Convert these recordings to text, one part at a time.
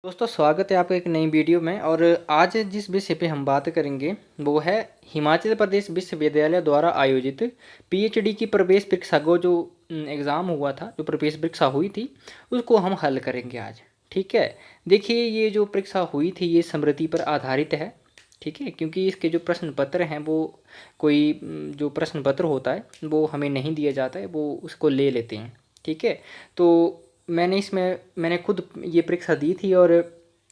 दोस्तों स्वागत है आपका एक नई वीडियो में। और आज जिस विषय पे हम बात करेंगे वो है हिमाचल प्रदेश विश्वविद्यालय द्वारा आयोजित पीएचडी की प्रवेश परीक्षा को जो एग्ज़ाम हुआ था, जो प्रवेश परीक्षा हुई थी, उसको हम हल करेंगे आज। ठीक है। देखिए, ये जो परीक्षा हुई थी ये स्मृति पर आधारित है। ठीक है, क्योंकि इसके जो प्रश्न पत्र हैं वो कोई जो प्रश्न पत्र होता है वो हमें नहीं दिया जाता है, वो उसको ले लेते हैं। ठीक है। तो मैंने खुद ये परीक्षा दी थी और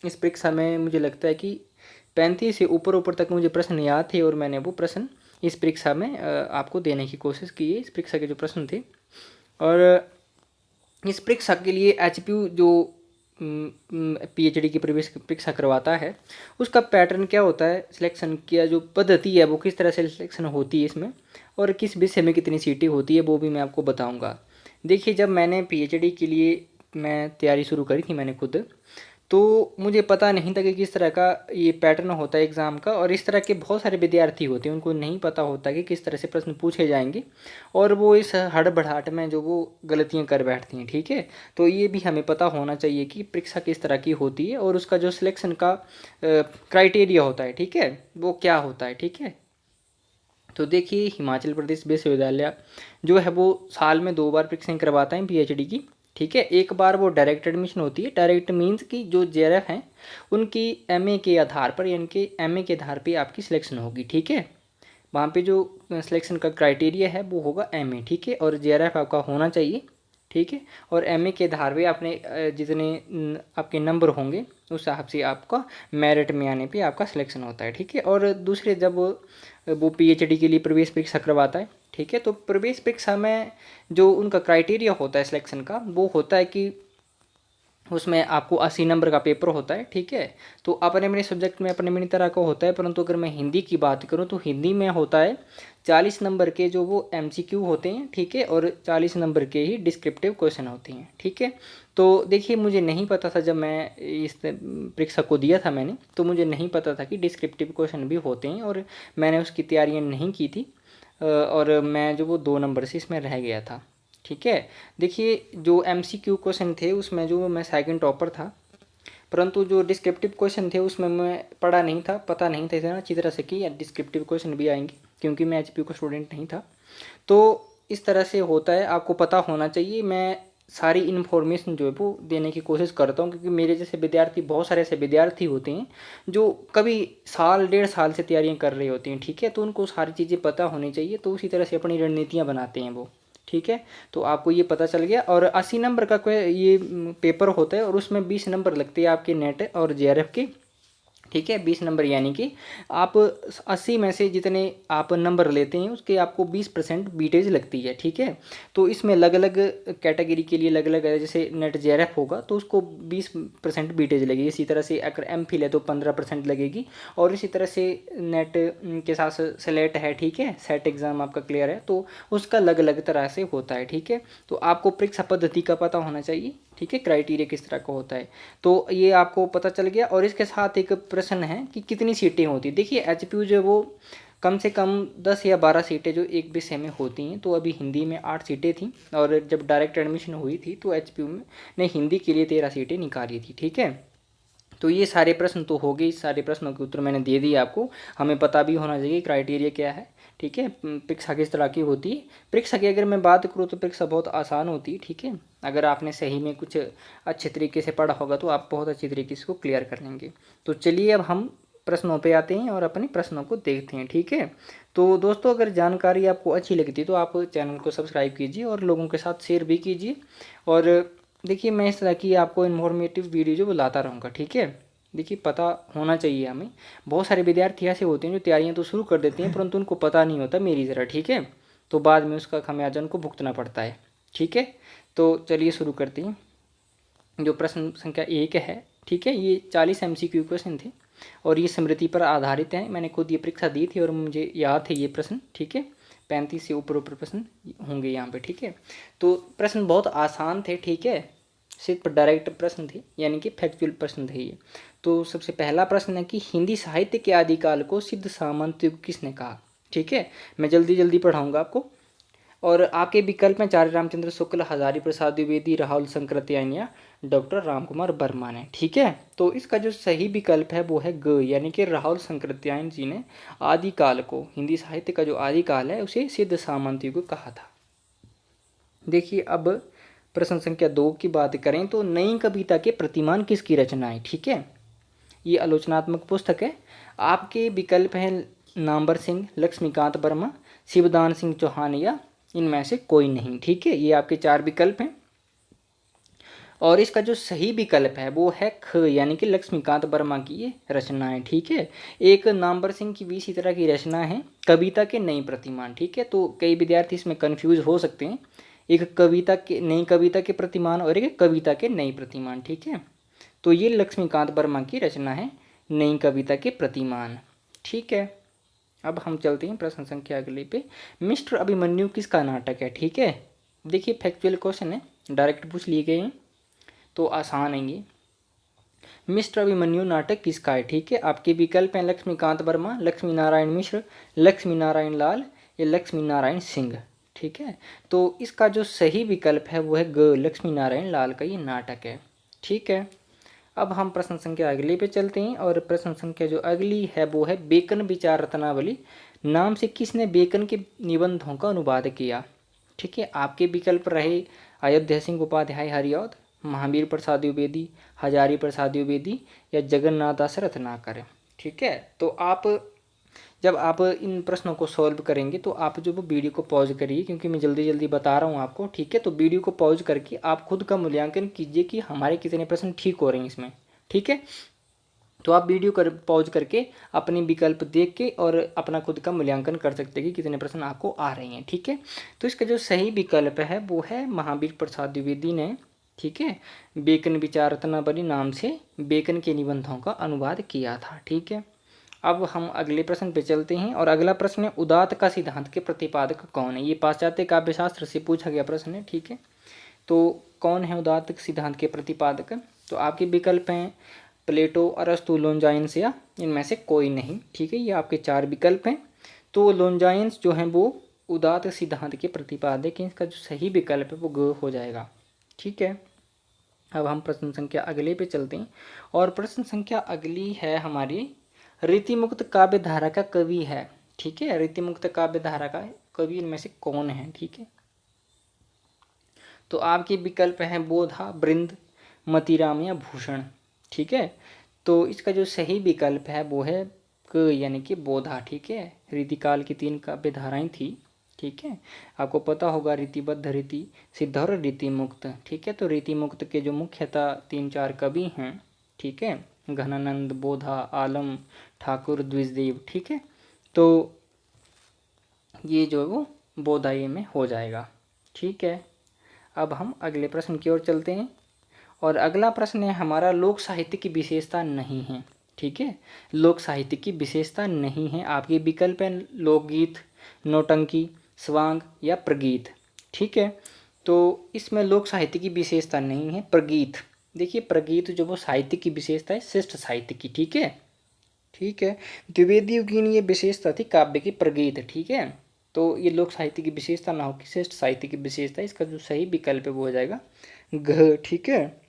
इस परीक्षा में मुझे लगता है कि 35 से ऊपर ऊपर तक मुझे प्रश्न याद थे और मैंने वो प्रश्न इस परीक्षा में आपको देने की कोशिश की है। इस परीक्षा के जो प्रश्न थे, और इस परीक्षा के लिए एचपीयू जो पीएचडी की प्रवेश परीक्षा करवाता है उसका पैटर्न क्या होता है, सिलेक्शन की जो पद्धति है वो किस तरह से सिलेक्शन होती है इसमें, और किस विषय में कितनी सीटें होती है वो भी मैं आपको बताऊंगा। देखिए, जब मैंने पीएचडी के लिए मैं तैयारी शुरू करी थी मैंने खुद, तो मुझे पता नहीं था कि किस तरह का ये पैटर्न होता है एग्ज़ाम का, और इस तरह के बहुत सारे विद्यार्थी होते हैं उनको नहीं पता होता कि किस तरह से प्रश्न पूछे जाएंगे, और वो इस हड़बड़ाहट में जो वो गलतियां कर बैठती हैं। ठीक है। तो ये भी हमें पता होना चाहिए कि परीक्षा किस तरह की होती है और उसका जो सिलेक्शन का क्राइटेरिया होता है, ठीक है, वो क्या होता है। ठीक है। तो देखिए, हिमाचल प्रदेश विश्वविद्यालय जो है वो साल में 2 बार परीक्षाएं करवाता है पीएचडी की। ठीक है। एक बार वो डायरेक्ट एडमिशन होती है। डायरेक्ट मीन्स कि जो जेआरएफ हैं उनकी एमए के आधार पर, यानी कि एमए के आधार पे आपकी सिलेक्शन होगी। ठीक है। वहाँ पे जो सिलेक्शन का क्राइटेरिया है वो होगा एमए। ठीक है। और जेआरएफ आपका होना चाहिए। ठीक है। और एमए के आधार पे आपने जितने आपके नंबर होंगे उस हिसाब से आपका मेरिट में आने पे आपका सिलेक्शन होता है। ठीक है। और दूसरे, जब वो पीएचडी के लिए प्रवेश परीक्षा करवाता है, ठीक है, तो प्रवेश परीक्षा में जो उनका क्राइटेरिया होता है सिलेक्शन का वो होता है कि उसमें आपको 80 नंबर का पेपर होता है। ठीक है। तो अपने अपने सब्जेक्ट में अपने अपनी तरह का होता है, परंतु अगर मैं हिंदी की बात करूं तो हिंदी में होता है 40 नंबर के जो वो एमसीक्यू होते हैं। ठीक है। और 40 नंबर के ही डिस्क्रिप्टिव क्वेश्चन होते हैं। ठीक है। तो देखिए, मुझे नहीं पता था, जब मैं इस परीक्षा को दिया था मैंने, तो मुझे नहीं पता था कि डिस्क्रिप्टिव क्वेश्चन भी होते हैं, और मैंने उसकी तैयारियाँ नहीं की थी, और मैं जो वो 2 नंबर से इसमें रह गया था। ठीक है। देखिए, जो एमसीक्यू क्वेश्चन थे उसमें जो मैं सेकंड टॉपर था, परंतु जो डिस्क्रिप्टिव क्वेश्चन थे उसमें मैं पढ़ा नहीं था, पता नहीं था इतना अच्छी तरह से कि डिस्क्रिप्टिव क्वेश्चन भी आएंगे, क्योंकि मैं एचपीयू का स्टूडेंट नहीं था। तो इस तरह से होता है, आपको पता होना चाहिए। मैं सारी इन्फॉर्मेशन जो है वो देने की कोशिश करता हूँ, क्योंकि मेरे जैसे विद्यार्थी, बहुत सारे ऐसे विद्यार्थी होते हैं जो कभी साल 1.5 साल से तैयारियाँ कर रहे होती हैं। ठीक है। तो उनको सारी चीज़ें पता होनी चाहिए, तो उसी तरह से अपनी रणनीतियाँ बनाते हैं वो। ठीक है। तो आपको ये पता चल गया। और 80 नंबर का कोई ये पेपर होता है, और उसमें 20 नंबर लगते हैं आपके नेट और जेआरएफ के। ठीक है। 20 नंबर, यानी कि आप 80 में से जितने आप नंबर लेते हैं उसके आपको 20% बीटेज लगती है। ठीक है। तो इसमें अलग अलग कैटेगरी के लिए अलग अलग है। जैसे नेट जेआरएफ होगा तो उसको 20% बीटेज लगेगी। इसी तरह से अगर एमफिल है तो 15% लगेगी। और इसी तरह से नेट के साथ सेलेट है, ठीक है, सेट एग्ज़ाम आपका क्लियर है, तो उसका अलग अलग तरह से होता है। ठीक है। तो आपको परीक्षा पद्धति का पता होना चाहिए। ठीक है। क्राइटेरिया किस तरह का होता है, तो ये आपको पता चल गया। और इसके साथ एक प्रश्न है कि कितनी सीटें होती। देखिए, एचपीयू जो वो कम से कम 10 या 12 सीटें जो एक विषय में होती हैं, तो अभी हिंदी में 8 सीटें थी, और जब डायरेक्ट एडमिशन हुई थी तो एचपीयू में ने हिंदी के लिए 13 सीटें निकाली थी। ठीक है। तो ये सारे प्रश्न तो हो गए, इस सारे प्रश्नों के उत्तर मैंने दे दिए आपको। हमें पता भी होना चाहिए क्राइटेरिया क्या है। ठीक है। परीक्षा किस तरह की होती है। परीक्षा की अगर मैं बात करूँ तो परीक्षा बहुत आसान होती है। ठीक है। अगर आपने सही में कुछ अच्छे तरीके से पढ़ा होगा तो आप बहुत अच्छी तरीके से इसको क्लियर कर लेंगे। तो चलिए, अब हम प्रश्नों पे आते हैं और अपने प्रश्नों को देखते हैं। ठीक है। तो दोस्तों, अगर जानकारी आपको अच्छी लगती है तो आप चैनल को सब्सक्राइब कीजिए और लोगों के साथ शेयर भी कीजिए। और देखिए, मैं इस तरह की आपको इन्फॉर्मेटिव वीडियो जो लाता रहूँगा। ठीक है। देखिए, पता होना चाहिए हमें। बहुत सारे विद्यार्थी ऐसे होते हैं जो तैयारियां तो शुरू कर देते हैं परंतु उनको पता नहीं होता मेरी तरह। ठीक है। तो बाद में उसका खमियाजा उनको भुगतना पड़ता है। ठीक है। तो चलिए शुरू करते हैं। जो प्रश्न संख्या 1 है, ठीक है, ये 40 एमसीक्यू क्वेश्चन थे और ये स्मृति पर आधारित हैं। मैंने खुद ये परीक्षा दी थी और मुझे याद है ये प्रश्न। ठीक है। 35 से ऊपर ऊपर प्रश्न होंगे यहाँ पे। ठीक है। तो प्रश्न बहुत आसान थे। ठीक है। सिर्फ डायरेक्ट प्रश्न थे, यानी कि फैक्चुअल प्रश्न थे ये। तो सबसे पहला प्रश्न है कि हिंदी साहित्य के आदिकाल को सिद्ध सामंत युग किसने कहा। ठीक है। मैं जल्दी जल्दी पढ़ाऊंगा आपको। और आपके विकल्प में आचार्य रामचंद्र शुक्ल, हजारी प्रसाद द्विवेदी, राहुल शंकरत्यायन या डॉक्टर रामकुमार वर्मा ने। ठीक है, तो इसका जो सही विकल्प है वो है ग, यानी कि राहुल शंकरत्यायन जी ने आदिकाल को, हिंदी साहित्य का जो आदिकाल है उसे सिद्ध सामंत युग कहा था। देखिए अब प्रश्न संख्या 2 की बात करें तो नई कविता के प्रतिमान किसकी रचना है। ठीक है, ये आलोचनात्मक पुस्तक है। आपके विकल्प हैं नामवर सिंह, लक्ष्मीकांत वर्मा, शिवदान सिंह चौहान या इनमें से कोई नहीं। ठीक है, ये आपके 4 विकल्प हैं और इसका जो सही विकल्प है वो है ख, यानी कि लक्ष्मीकांत वर्मा की ये रचना है। ठीक है, एक नामवर सिंह की भी इसी तरह की रचना है, कविता के नई प्रतिमान। ठीक है, तो कई विद्यार्थी इसमें कन्फ्यूज हो सकते हैं, एक कविता के नई कविता के प्रतिमान और एक कविता के नई प्रतिमान। ठीक है, तो ये लक्ष्मीकांत वर्मा की रचना है नई कविता के प्रतिमान। ठीक है, अब हम चलते हैं प्रश्न संख्या अगले पे। मिस्टर अभिमन्यु किसका नाटक है। ठीक है, देखिए फैक्चुअल क्वेश्चन है, डायरेक्ट पूछ लिए गए हैं तो आसान है ये। मिस्टर अभिमन्यु नाटक किसका है। ठीक है, आपके विकल्प हैं लक्ष्मीकांत वर्मा, लक्ष्मी नारायण मिश्र, लक्ष्मी नारायण लाल या लक्ष्मी नारायण सिंह। ठीक है, तो इसका जो सही विकल्प है वो है ग, लक्ष्मी नारायण लाल का ये नाटक है। ठीक है, अब हम प्रश्न संख्या अगले पे चलते हैं और प्रश्न संख्या जो अगली है वो है बेकन विचार रत्नावली नाम से किसने बेकन के निबंधों का अनुवाद किया। ठीक है, आपके विकल्प रहे अयोध्या सिंह उपाध्याय हरिऔध, महावीर प्रसाद द्विवेदी, हजारी प्रसाद द्विवेदी या जगन्नाथ दास रत्नाकर। ठीक है, तो आप जब आप इन प्रश्नों को सॉल्व करेंगे तो आप जो वो वीडियो को पॉज करिए, क्योंकि मैं जल्दी जल्दी बता रहा हूँ आपको। ठीक है, तो वीडियो को पॉज करके आप खुद का मूल्यांकन कीजिए कि हमारे कितने प्रश्न ठीक हो रहे हैं इसमें। ठीक है, तो आप वीडियो कर पॉज करके अपने विकल्प देख के और अपना खुद का मूल्यांकन कर सकते हैं कि कितने प्रश्न आपको आ रहे हैं। ठीक है, तो इसका जो सही विकल्प है वो है महावीर प्रसाद द्विवेदी ने, ठीक है, बेकन विचार रत्नावली नाम से बेकन के निबंधों का अनुवाद किया था। ठीक है, अब हम अगले प्रश्न पे चलते हैं और अगला प्रश्न है उदात्त का सिद्धांत के प्रतिपादक कौन है। ये पाश्चात्य काव्यशास्त्र से पूछा गया प्रश्न है। ठीक है, तो कौन है उदात्त सिद्धांत के प्रतिपादक। तो आपके विकल्प हैं प्लेटो, अरस्तु, लोनजाइन्स या इनमें से कोई नहीं। ठीक है, ये आपके 4 विकल्प हैं। तो लोनजाइन्स जो हैं वो उदात्त सिद्धांत के प्रतिपादक हैं, इसका जो सही विकल्प है वो ग हो जाएगा। ठीक है, अब हम प्रश्न संख्या अगले पे चलते हैं और प्रश्न संख्या अगली है हमारी रीतिमुक्त काव्य धारा का कवि है। ठीक है, रीतिमुक्त काव्य धारा का कवि इनमें से कौन है। ठीक है, तो आपके विकल्प हैं बोधा, बृंद, मतीराम या भूषण। ठीक है, तो इसका जो सही विकल्प है वो है क, यानी कि बोधा। ठीक है, रीतिकाल की 3 काव्य धाराएं थी। ठीक है, आपको पता होगा रीतिबद्ध, रीति सिद्ध और रीतिमुक्त। ठीक है, तो रीतिमुक्त के जो मुख्यतः 3-4 कवि हैं, ठीक है, घनानंद, बोधा, आलम, ठाकुर, द्विजदेव। ठीक है, तो ये जो है वो बोधाई में हो जाएगा। ठीक है, अब हम अगले प्रश्न की ओर चलते हैं और अगला प्रश्न है हमारा लोक साहित्य की विशेषता नहीं है। ठीक है, लोक साहित्य की विशेषता नहीं है। आपके विकल्प हैं लोकगीत, नौटंकी, स्वांग या प्रगीत। ठीक है, तो इसमें लोक साहित्य की विशेषता नहीं है, प्रगीत। देखिए प्रगीत जो वो साहित्य की विशेषता है श्रेष्ठ साहित्य की। ठीक है, ठीक है, द्विवेदी युग की ये विशेषता थी काव्य की प्रगीत। ठीक है, तो ये लोक साहित्य की विशेषता ना होगी, श्रेष्ठ साहित्य की विशेषता। इसका जो सही विकल्प है वो हो जाएगा घ। ठीक है,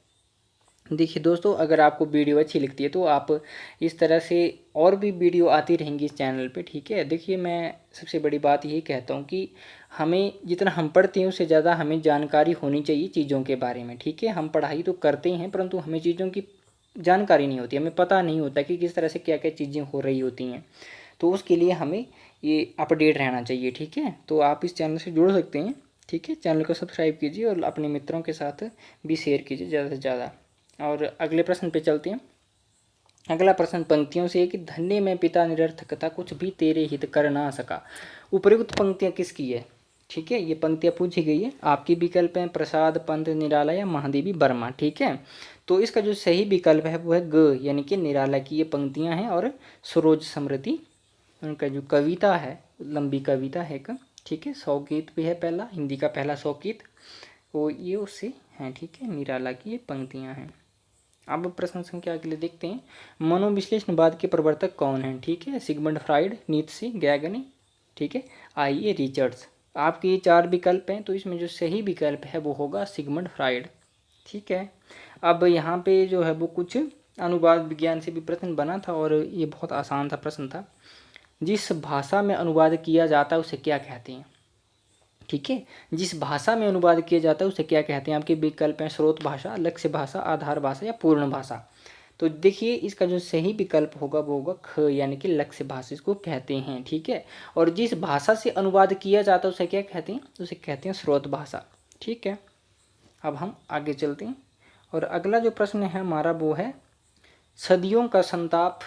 देखिए दोस्तों, अगर आपको वीडियो अच्छी लगती है तो आप इस तरह से और भी वीडियो आती रहेंगी इस चैनल पे। ठीक है, देखिए मैं सबसे बड़ी बात यही कहता हूँ कि हमें जितना हम पढ़ते हैं उससे ज़्यादा हमें जानकारी होनी चाहिए चीज़ों के बारे में। ठीक है, हम पढ़ाई तो करते हैं परंतु हमें चीज़ों की जानकारी नहीं होती, हमें पता नहीं होता कि किस तरह से क्या क्या चीज़ें हो रही होती हैं, तो उसके लिए हमें ये अपडेट रहना चाहिए। ठीक है, तो आप इस चैनल से जुड़ सकते हैं। ठीक है, चैनल को सब्सक्राइब कीजिए और अपने मित्रों के साथ भी शेयर कीजिए ज़्यादा से ज़्यादा। और अगले प्रश्न पे चलते हैं। अगला प्रश्न पंक्तियों से है कि धन्य में पिता निरर्थकता कुछ भी तेरे हित कर ना सका। उपयुक्त पंक्तियाँ किसकी है। ठीक है, ये पंक्तियाँ पूछी गई है। आपके विकल्प हैं प्रसाद, पंत, निराला या महादेवी वर्मा। ठीक है, तो इसका जो सही विकल्प है वो है ग, यानी कि निराला की ये पंक्तियाँ हैं और सरोज समृति उनका जो कविता है, लंबी कविता है एक। ठीक है, 100 गीत भी है, पहला हिंदी का पहला 100 गीत, वो ये उससे हैं। ठीक है, निराला की ये पंक्तियाँ हैं। अब प्रश्न संख्या के लिए देखते हैं मनोविश्लेषणवाद के प्रवर्तक कौन हैं। ठीक है, सिगमंड फ्राइड, नीत्शे, गैगने, ठीक है, आई ए रिचर्ड्स। आपके ये 4 विकल्प हैं, तो इसमें जो सही विकल्प है वो होगा सिगमंड फ्राइड। ठीक है, अब यहाँ पे जो है वो कुछ अनुवाद विज्ञान से भी प्रश्न बना था और ये बहुत आसान सा प्रश्न था। जिस भाषा में अनुवाद किया जाता है उसे क्या कहते हैं? ठीक है, जिस भाषा में अनुवाद किया जाता है उसे क्या कहते हैं? आपके विकल्प हैं स्रोत भाषा, लक्ष्य भाषा, आधार भाषा या पूर्ण भाषा। तो देखिए इसका जो सही विकल्प होगा वो होगा ख, यानी कि लक्ष्य भाषा इसको कहते हैं। ठीक है, और जिस भाषा से अनुवाद किया जाता है उसे क्या कहते हैं? उसे कहते हैं स्रोत भाषा। ठीक है, अब हम आगे चलते हैं और अगला जो प्रश्न है हमारा वो है सदियों का संताप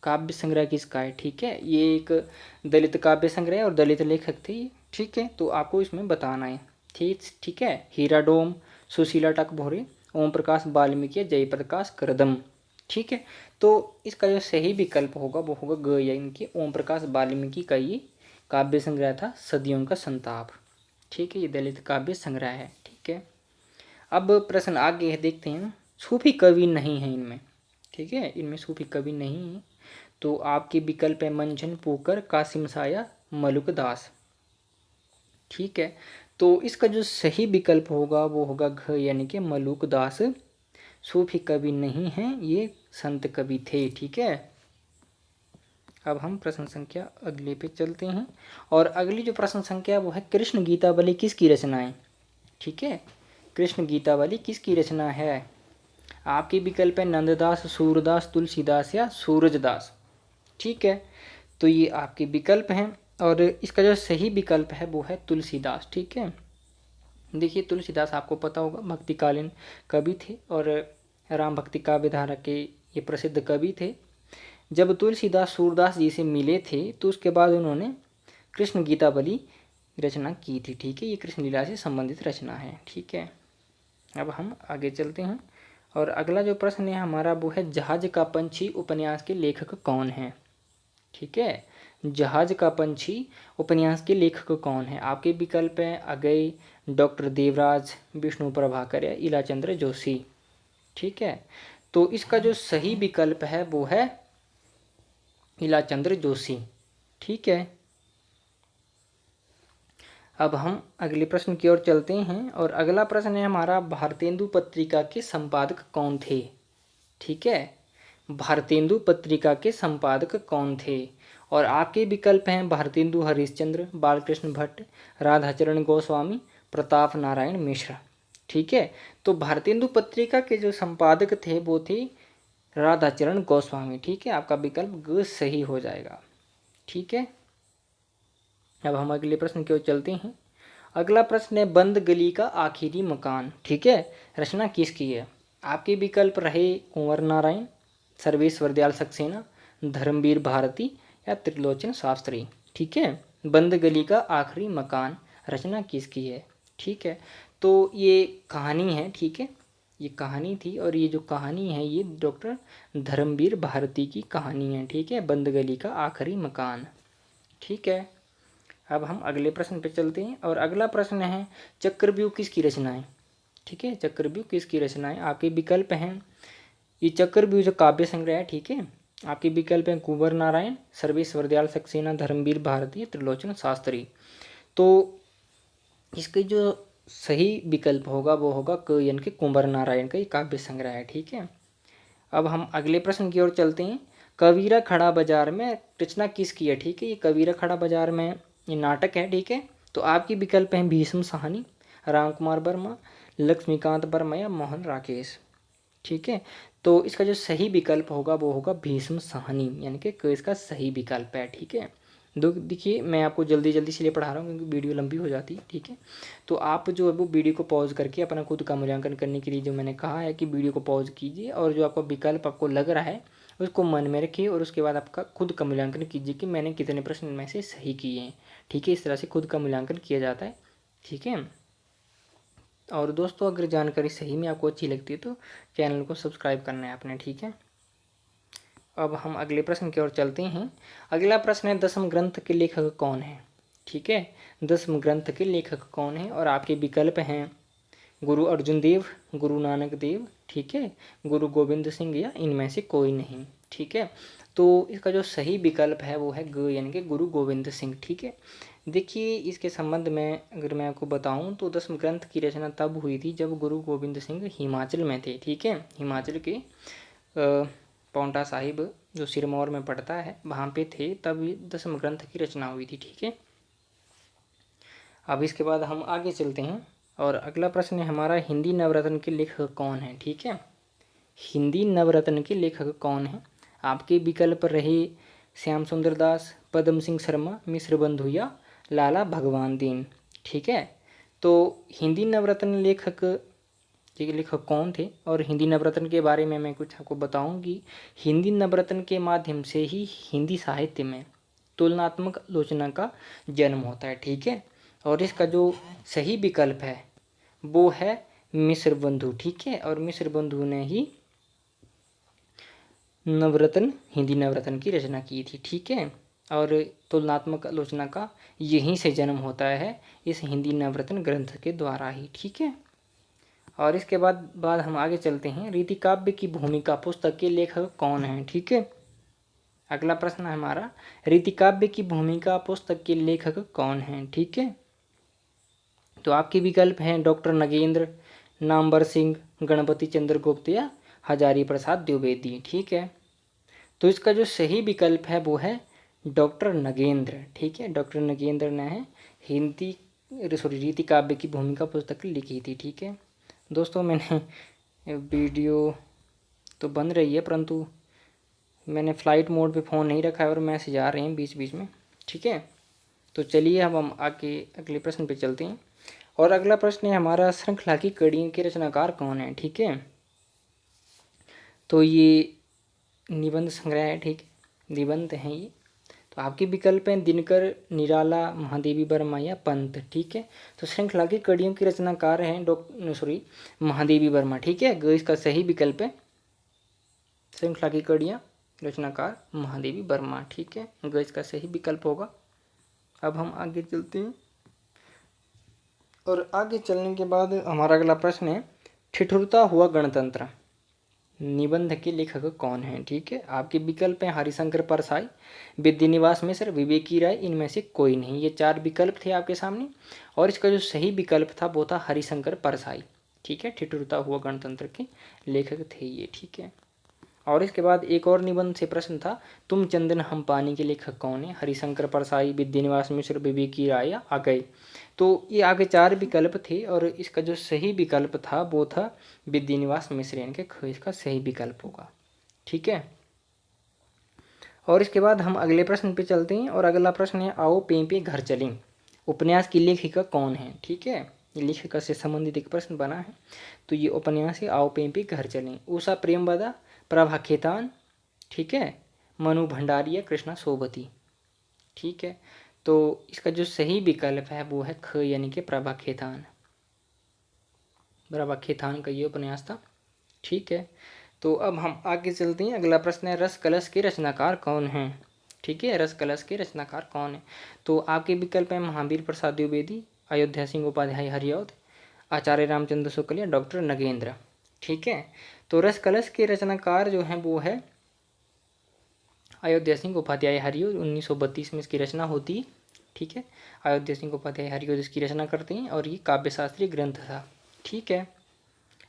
काव्य संग्रह किसका है? ठीक है, ये एक दलित काव्य संग्रह है और दलित लेखक थे। ठीक है, तो आपको इसमें बताना है। ठीक है, हीरा डोम, सुशीला टकभोरे, ओम प्रकाश वाल्मीकि, जयप्रकाश करदम। ठीक है, तो इसका जो सही विकल्प होगा वो होगा ग, यानी कि ओम प्रकाश वाल्मीकि का ये काव्य संग्रह था सदियों का संताप। ठीक है, ये दलित काव्य संग्रह है। ठीक है, अब प्रश्न आगे है, देखते हैं। सूफी कवि नहीं है इनमें। ठीक है, इनमें सूफी कवि नहीं है, तो आपके विकल्प है मंझन पोकर, कासिम साया, मलुक दास। ठीक है, तो इसका जो सही विकल्प होगा वो होगा घ, यानी कि मलुक दास सूफी कवि नहीं हैं, ये संत कवि थे। ठीक है, अब हम प्रश्न संख्या अगले पे चलते हैं और अगली जो प्रश्न संख्या वो है कृष्ण गीतावली किसकी रचना है? ठीक है, कृष्ण गीतावली किसकी रचना है? आपके विकल्प है नंददास, सूरदास, तुलसीदास या सूरजदास। ठीक है, तो ये आपके विकल्प हैं और इसका जो सही विकल्प है वो है तुलसीदास। ठीक है, देखिए तुलसीदास आपको पता होगा भक्तिकालीन कवि थे और राम भक्ति काव्य धारा के ये प्रसिद्ध कवि थे। जब तुलसीदास सूरदास जी से मिले थे तो उसके बाद उन्होंने कृष्ण गीतावली रचना की थी। ठीक है, ये कृष्ण लीला से संबंधित रचना है। ठीक है, अब हम आगे चलते हैं और अगला जो प्रश्न है हमारा वो है जहाज का पंछी उपन्यास के लेखक कौन है? ठीक है, जहाज का पंछी उपन्यास के लेखक कौन है? आपके विकल्प हैं अगय, डॉक्टर देवराज, विष्णु प्रभाकर या इलाचंद्र जोशी। ठीक है, तो इसका जो सही विकल्प है वो है इलाचंद्र जोशी। ठीक है, अब हम अगले प्रश्न की ओर चलते हैं और अगला प्रश्न है हमारा भारतेंदु पत्रिका के संपादक कौन थे? ठीक है, भारतेंदु पत्रिका के संपादक कौन थे? और आपके विकल्प हैं भारतेंदु हरिश्चंद्र, बालकृष्ण भट्ट, राधाचरण गोस्वामी, प्रताप नारायण मिश्र। ठीक है, तो भारतेंदु पत्रिका के जो संपादक थे वो थे राधाचरण गोस्वामी। ठीक है, आपका विकल्प ग सही हो जाएगा। ठीक है, अब हम अगले प्रश्न की ओर चलते हैं। अगला प्रश्न है बंद गली का आखिरी मकान। ठीक है, रचना किसकी है? आपके विकल्प रहे कुंवर नारायण, सर्वेश्वर दयाल सक्सेना, धर्मवीर भारती या त्रिलोचन शास्त्री। ठीक है, बंद गली का आखिरी मकान रचना किसकी है? ठीक है, तो ये कहानी है। ठीक है, ये कहानी थी और ये जो कहानी है ये डॉक्टर धर्मवीर भारती की कहानी है। ठीक है, बंद गली का आखिरी मकान। ठीक है, अब हम अगले प्रश्न पे चलते हैं और अगला प्रश्न है चक्रव्यूह किसकी रचना है? ठीक है, चक्रव्यूह किसकी रचना है? आपके विकल्प हैं ये चक्रव्यूह जो काव्य संग्रह है। ठीक है, आपके विकल्प हैं कुंवर नारायण, सर्वेश्वर दयाल सक्सेना, धर्मवीर भारती, त्रिलोचन शास्त्री। तो इसके जो सही विकल्प होगा वो होगा क, यानी कि कुंवर नारायण का ये काव्य संग्रह है। ठीक है, अब हम अगले प्रश्न की ओर चलते हैं। कबीरा खड़ा बाजार में रचना किसकी है? ठीक है, ये कबीरा खड़ा बाजार में ये नाटक है। ठीक है, तो आपके विकल्प हैं भीष्म साहनी, राम कुमार वर्मा, लक्ष्मीकांत वर्मा या मोहन राकेश। ठीक है, तो इसका जो सही विकल्प होगा वो होगा भीष्म साहनी, यानी कि इसका सही विकल्प है। ठीक है, देखिए मैं आपको जल्दी जल्दी इसलिए पढ़ा रहा हूँ क्योंकि वीडियो लंबी हो जाती है। ठीक है, तो आप जो है वो वीडियो को पॉज करके अपना खुद का मूल्यांकन करने के लिए जो मैंने कहा है कि वीडियो को पॉज कीजिए और जो आपका विकल्प आपको लग रहा है उसको मन में रखिए और उसके बाद आपका खुद का मूल्यांकन कीजिए कि मैंने कितने प्रश्न में से सही किए हैं। ठीक है, इस तरह से खुद का मूल्यांकन किया जाता है। ठीक है, और दोस्तों अगर जानकारी सही में आपको अच्छी लगती है तो चैनल को सब्सक्राइब करना है आपने। ठीक है, अब हम अगले प्रश्न की ओर चलते हैं। अगला प्रश्न है दसम ग्रंथ के लेखक कौन है? ठीक है, दसम ग्रंथ के लेखक कौन है? और आपके विकल्प हैं गुरु अर्जुन देव, गुरु नानक देव, ठीक है, गुरु गोविंद सिंह या इनमें से कोई नहीं। ठीक है, तो इसका जो सही विकल्प है वो है ग, यानी कि गुरु गोविंद सिंह। ठीक है, देखिए इसके संबंध में अगर मैं आपको बताऊं तो दसम ग्रंथ की रचना तब हुई थी जब गुरु गोविंद सिंह हिमाचल में थे। ठीक है, हिमाचल के पांवटा साहिब जो सिरमौर में पड़ता है वहाँ पे थे, तब दसम ग्रंथ की रचना हुई थी। ठीक है, अब इसके बाद हम आगे चलते हैं और अगला प्रश्न है हमारा, हिंदी नवरत्न के लेखक कौन है। ठीक है, हिंदी नवरत्न के लेखक कौन है। आपके विकल्प रहे श्याम सुंदर दास, पद्म सिंह शर्मा, मिश्र बंधु या लाला भगवान दीन। ठीक है, तो हिंदी नवरत्न लेखक ये लेखक कौन थे और हिंदी नवरत्न के बारे में मैं कुछ आपको बताऊं कि हिंदी नवरत्न के माध्यम से ही हिंदी साहित्य में तुलनात्मक आलोचना का जन्म होता है। ठीक है, और इसका जो सही विकल्प है वो है मिश्र बंधु। ठीक है, और मिश्र बंधु ने ही नवरत्न हिंदी नवरत्न की रचना की थी। ठीक है, और तुलनात्मक आलोचना का यहीं से जन्म होता है, इस हिंदी नवरत्न ग्रंथ के द्वारा ही। ठीक है, और इसके बाद हम आगे चलते हैं, रीति काव्य की भूमिका पुस्तक के लेखक कौन हैं। ठीक है, अगला प्रश्न है हमारा, रीति काव्य की भूमिका पुस्तक के लेखक कौन हैं। ठीक है, तो आपके विकल्प हैं डॉक्टर नगेंद्र, नामवर सिंह, गणपति चंद्र गुप्त या हजारी प्रसाद द्विवेदी। ठीक है, तो इसका जो सही विकल्प है वो है डॉक्टर नगेंद्र। ठीक है, डॉक्टर नगेंद्र ने हिंदी रीति काव्य की भूमिका पुस्तक लिखी थी। ठीक है दोस्तों, मैंने वीडियो तो बन रही है परंतु मैंने फ़्लाइट मोड पे फ़ोन नहीं रखा है और मैसेज आ रहे हैं बीच बीच में। ठीक है, तो चलिए अब हम आगे अगले प्रश्न पे चलते हैं और अगला प्रश्न है हमारा, श्रृंखला की कड़ियों के रचनाकार कौन है। ठीक है, तो ये निबंध संग्रह है। ठीक है, निबंध हैं ये। तो आपके विकल्प हैं दिनकर, निराला, महादेवी वर्मा या पंत। ठीक है, तो श्रृंखला की कड़ियों की रचनाकार हैं महादेवी वर्मा। ठीक है, इसका सही विकल्प है श्रृंखला की कड़ियाँ रचनाकार महादेवी वर्मा। ठीक है, इसका सही विकल्प होगा। अब हम आगे चलते हैं और आगे चलने के बाद हमारा अगला प्रश्न है, ठिठुरता हुआ गणतंत्र निबंध के लेखक कौन हैं। ठीक है, आपके विकल्प हैं हरिशंकर परसाई, विद्यानिवास मिश्र, विवेकी राय, इनमें से कोई नहीं। ये 4 विकल्प थे आपके सामने और इसका जो सही विकल्प था वो था हरिशंकर परसाई। ठीक है, ठिठुरता हुआ गणतंत्र के लेखक थे ये। ठीक है, और इसके बाद एक और निबंध से प्रश्न था, तुम चंदन हम पानी के लेखक कौन है। हरिशंकर परसाई, विद्यानिवास मिश्र, विवेकी राय या अगय। तो ये आगे 4 विकल्प थे और इसका जो सही विकल्प था वो था विद्यानिवास मिश्र, यानी कि इसका सही विकल्प होगा। ठीक है, और इसके बाद हम अगले प्रश्न पे चलते हैं और अगला प्रश्न है, आओ पे घर चलें उपन्यास की लेखिका कौन है। ठीक है, ये लेखिका से संबंधित एक प्रश्न बना है, तो ये उपन्यास है आओ पे घर चलें। उषा प्रेमवदा, प्रभा खेतान, ठीक है, मनु भंडारिया, कृष्णा सोबती। ठीक है, तो इसका जो सही विकल्प है वो है ख, यानी कि प्रभा खेतान। प्रभा खेतान का ये उपन्यास था। ठीक है, तो अब हम आगे चलते हैं। अगला प्रश्न है, रस कलश के रचनाकार कौन हैं। ठीक है, रस कलश के रचनाकार कौन है। तो आपके विकल्प हैं महावीर प्रसाद द्विवेदी, अयोध्या सिंह उपाध्याय हरिऔध, आचार्य रामचंद्र शुक्ल या डॉक्टर नगेंद्र। ठीक है, तो रस कलश के रचनाकार जो हैं वो है अयोध्या सिंह उपाध्याय हरिऔध। 1932 में इसकी रचना होती है। ठीक है, अयोध्या सिंह उपाध्याय हरिऔध इसकी रचना करते हैं और ये काव्यशास्त्रीय ग्रंथ था। ठीक है,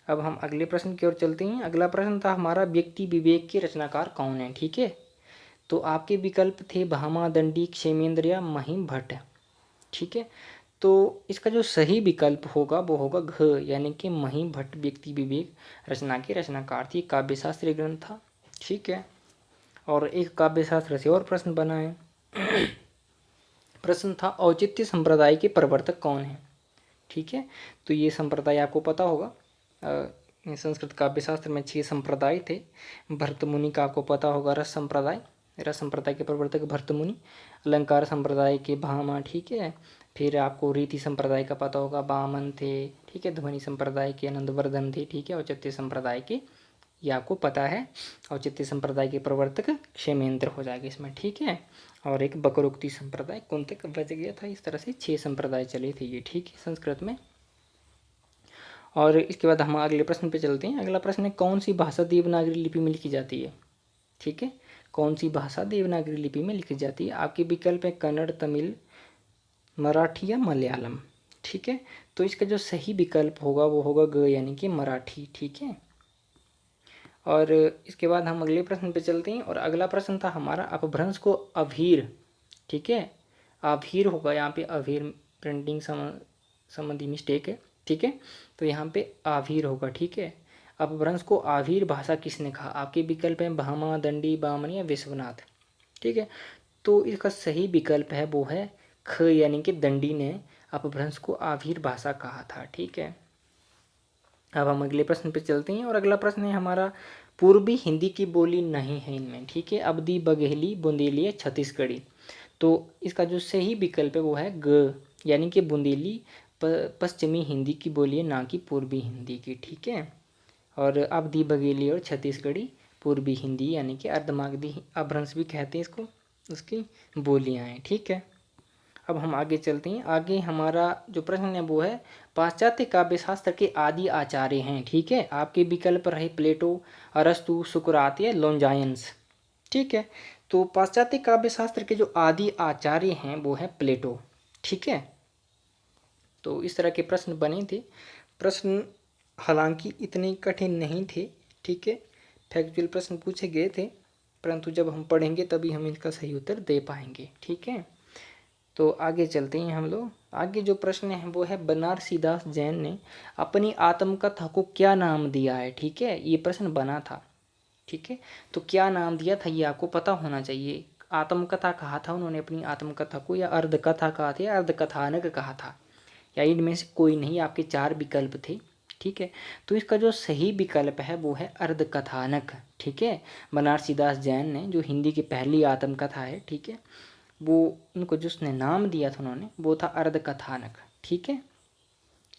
अब हम अगले प्रश्न की ओर चलते हैं। अगला प्रश्न था हमारा, व्यक्ति विवेक के रचनाकार कौन है। ठीक है, तो आपके विकल्प थे भामा, दंडी, क्षेमेंद्र या महिम भट्ट। ठीक है, तो इसका जो सही विकल्प होगा वो होगा घ, यानी कि महिम भट्ट व्यक्ति विवेक रचना के रचनाकार थी। काव्यशास्त्रीय ग्रंथ था। ठीक है, और एक काव्यशास्त्र से और प्रश्न बना है। प्रश्न था, औचित्य संप्रदाय के प्रवर्तक कौन है। ठीक है, तो ये संप्रदाय आपको पता होगा, संस्कृत काव्यशास्त्र में 6 संप्रदाय थे। भरतमुनि का आपको पता होगा रस संप्रदाय, रस संप्रदाय के प्रवर्तक भरतमुनि। अलंकार संप्रदाय के भामा। ठीक है, फिर आपको रीति संप्रदाय का पता होगा वामन थे। ठीक है, ध्वनि संप्रदाय के आनंदवर्धन थे। ठीक है, औचित्य संप्रदाय के ये आपको पता है, औचित्य संप्रदाय के प्रवर्तक क्षेमेंद्र हो जाएगा इसमें। ठीक है, और एक बकरोक्ति संप्रदाय कुंतक बच गया था। इस तरह से 6 संप्रदाय चले थे ये। ठीक है, संस्कृत में। और इसके बाद हम अगले प्रश्न पे चलते हैं। अगला प्रश्न है, कौन सी भाषा देवनागरी लिपि में लिखी जाती है। ठीक है, कौन सी भाषा देवनागरी लिपि में लिखी जाती है। आपके विकल्प है कन्नड़, तमिल, मराठी या मलयालम। ठीक है, तो इसका जो सही विकल्प होगा वो होगा ग यानी कि मराठी। ठीक है, और इसके बाद हम अगले प्रश्न पे चलते हैं और अगला प्रश्न था हमारा अपभ्रंश को अभीर। ठीक है, अभीर होगा यहाँ पे, अभीर प्रिंटिंग संबंधी मिस्टेक है। ठीक है, तो यहाँ पे आभीर होगा। ठीक है, अपभ्रंश को आभीर भाषा किसने कहा? आपके विकल्प हैं भामा, दंडी, बामन या विश्वनाथ। ठीक है, तो इसका सही विकल्प है वो है ख यानी कि दंडी ने अपभ्रंश को आभीर भाषा कहा था। ठीक है, अब हम अगले प्रश्न पे चलते हैं और अगला प्रश्न है हमारा पूर्वी हिंदी की बोली नहीं है इनमें। ठीक है, अवधी, बघेली, बुंदेली या छत्तीसगढ़ी। तो इसका जो सही विकल्प है वो है ग यानी कि बुंदेली पश्चिमी हिंदी की बोली है, ना कि पूर्वी हिंदी की। ठीक है, और अवधी, बघेली और छत्तीसगढ़ी पूर्वी हिंदी यानी कि अर्धमागधी अपभ्रंश भी कहते हैं इसको, उसकी बोलियाँ हैं। ठीक है, अब हम आगे चलते हैं। आगे हमारा जो प्रश्न है वो है पाश्चात्य काव्यशास्त्र के आदि आचार्य हैं। ठीक है, आपके विकल्प रहे प्लेटो, अरस्तु, सुकरात या लॉन्जायंस। ठीक है, तो पाश्चात्य काव्यशास्त्र के जो आदि आचार्य हैं वो है प्लेटो। ठीक है, तो इस तरह के प्रश्न बने थे। प्रश्न हालांकि इतने कठिन नहीं थे। ठीक है, फैक्चुअल प्रश्न पूछे गए थे, परंतु जब हम पढ़ेंगे तभी हम इनका सही उत्तर दे पाएंगे। ठीक है, तो आगे चलते हैं हम लोग। आगे जो प्रश्न है वो है बनारसी दास जैन ने अपनी आत्मकथा को क्या नाम दिया है? ठीक है, ये प्रश्न बना था। ठीक है, तो क्या नाम दिया था ये आपको पता होना चाहिए। आत्मकथा कहा था उन्होंने अपनी आत्मकथा को, या अर्धकथा कहा था, या अर्धकथानक कहा था, या इनमें से कोई नहीं। आपके 4 विकल्प थे। ठीक है, तो इसका जो सही विकल्प है वो है अर्धकथानक। ठीक है, बनारसी दास जैन ने जो हिंदी की पहली आत्मकथा है, ठीक है, वो उनको जिसने नाम दिया था उन्होंने वो था अर्धकथानक। ठीक है,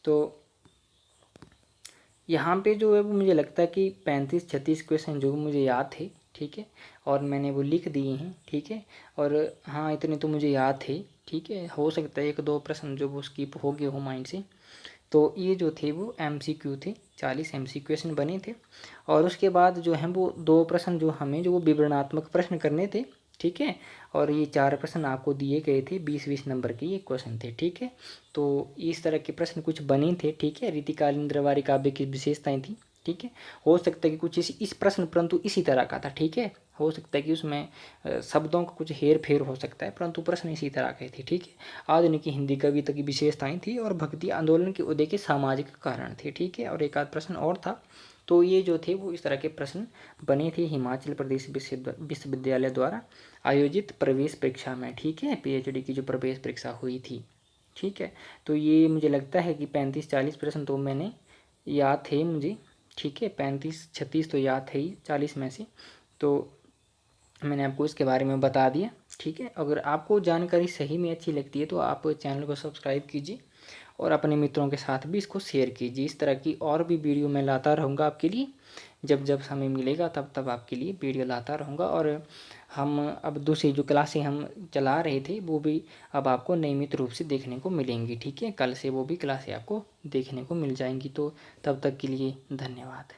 तो यहाँ पे जो है वो मुझे लगता है कि 35-36 क्वेश्चन जो मुझे याद थे। ठीक है, और मैंने वो लिख दिए हैं। ठीक है, और हाँ इतने तो मुझे याद थे। ठीक है, हो सकता है 1-2 प्रश्न जो वो स्किप हो गए हो माइंड से। तो ये जो थे वो MCQ थे, 40 MCQ क्वेश्चन बने थे। और उसके बाद जो है वो 2 प्रश्न जो हमें जो वो विवरणात्मक प्रश्न करने थे। ठीक है, और ये 4 प्रश्न आपको दिए गए थे, 20-20 नंबर के ये क्वेश्चन थे। ठीक है, तो इस तरह के प्रश्न कुछ बने थे। ठीक है, रीतिकालीन द्रवारी काव्य की विशेषताएं थी। ठीक है, हो सकता है कि कुछ इस प्रश्न परंतु इसी तरह का था। ठीक है, हो सकता है कि उसमें शब्दों का कुछ हेर फेर हो सकता है, परंतु प्रश्न इसी तरह के थे। ठीक है, आधुनिक हिंदी कविता की विशेषताएं थी और भक्ति आंदोलन के उदय के सामाजिक कारण थे। ठीक है, और एक आध प्रश्न और था। तो ये जो थे वो इस तरह के प्रश्न बने थे हिमाचल प्रदेश विश्वविद्यालय द्वारा आयोजित प्रवेश परीक्षा में। ठीक है, PhD की जो प्रवेश परीक्षा हुई थी। ठीक है, तो ये मुझे लगता है कि 35-40 प्रश्न तो मैंने याद थे मुझे। ठीक है, 35-36 तो याद थे ही 40 में से, तो मैंने आपको इसके बारे में बता दिया। ठीक है, अगर आपको जानकारी सही में अच्छी लगती है तो आप चैनल को सब्सक्राइब कीजिए और अपने मित्रों के साथ भी इसको शेयर कीजिए। इस तरह की और भी वीडियो मैं लाता रहूँगा आपके लिए, जब जब समय मिलेगा तब तब आपके लिए वीडियो लाता रहूँगा। और हम अब दूसरी जो क्लासें हम चला रहे थे वो भी अब आपको नियमित रूप से देखने को मिलेंगी। ठीक है, कल से वो भी क्लासें आपको देखने को मिल जाएंगी। तो तब तक के लिए धन्यवाद।